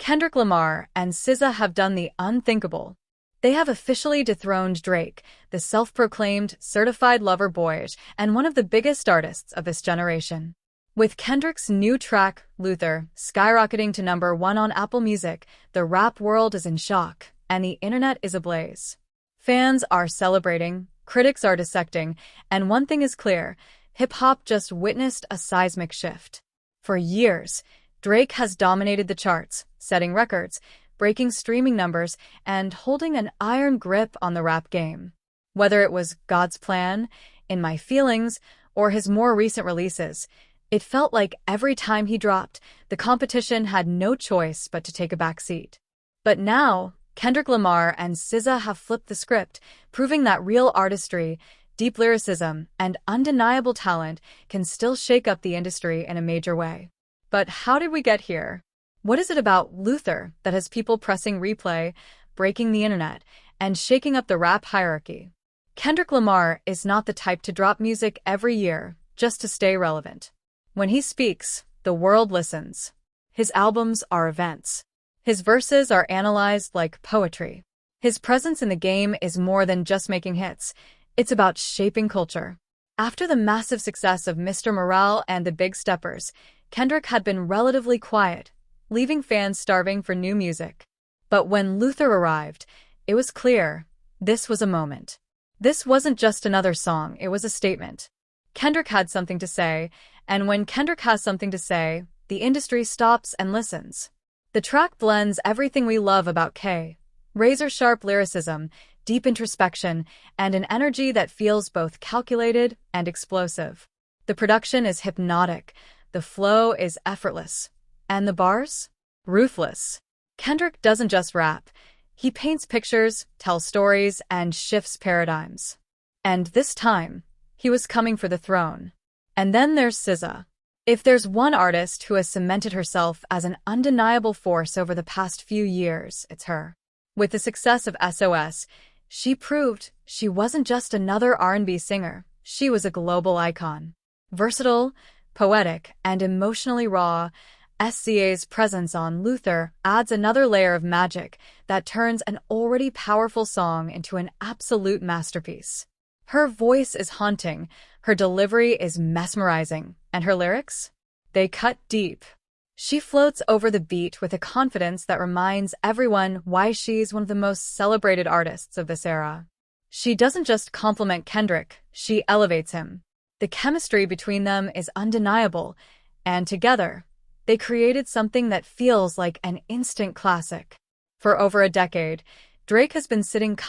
Kendrick Lamar and SZA have done the unthinkable. They have officially dethroned Drake, the self-proclaimed certified lover boy and one of the biggest artists of this generation. With Kendrick's new track, Luther, skyrocketing to #1 on Apple Music, the rap world is in shock, and the internet is ablaze. Fans are celebrating, critics are dissecting, and one thing is clear, hip-hop just witnessed a seismic shift. For years, Drake has dominated the charts, setting records, breaking streaming numbers, and holding an iron grip on the rap game. Whether it was God's Plan, In My Feelings, or his more recent releases, it felt like every time he dropped, the competition had no choice but to take a backseat. But now, Kendrick Lamar and SZA have flipped the script, proving that real artistry, deep lyricism, and undeniable talent can still shake up the industry in a major way. But how did we get here? What is it about Luther that has people pressing replay, breaking the internet, and shaking up the rap hierarchy? Kendrick Lamar is not the type to drop music every year just to stay relevant. When he speaks, the world listens. His albums are events. His verses are analyzed like poetry. His presence in the game is more than just making hits. It's about shaping culture. After the massive success of Mr. Morale and the Big Steppers, Kendrick had been relatively quiet, leaving fans starving for new music. But when Luther arrived, it was clear this was a moment. This wasn't just another song, it was a statement. Kendrick had something to say, and when Kendrick has something to say, the industry stops and listens. The track blends everything we love about K: razor-sharp lyricism, deep introspection, and an energy that feels both calculated and explosive. The production is hypnotic, the flow is effortless, and the bars? Ruthless. Kendrick doesn't just rap. He paints pictures, tells stories, and shifts paradigms. And this time, he was coming for the throne. And then there's SZA. If there's one artist who has cemented herself as an undeniable force over the past few years, it's her. With the success of SOS, she proved she wasn't just another R&B singer, she was a global icon. Versatile, poetic, and emotionally raw, SZA's presence on Luther adds another layer of magic that turns an already powerful song into an absolute masterpiece. Her voice is haunting, her delivery is mesmerizing, and her lyrics? They cut deep. She floats over the beat with a confidence that reminds everyone why she's one of the most celebrated artists of this era. She doesn't just compliment Kendrick, she elevates him. The chemistry between them is undeniable, and together, they created something that feels like an instant classic. For over a decade, Drake has been sitting comfortably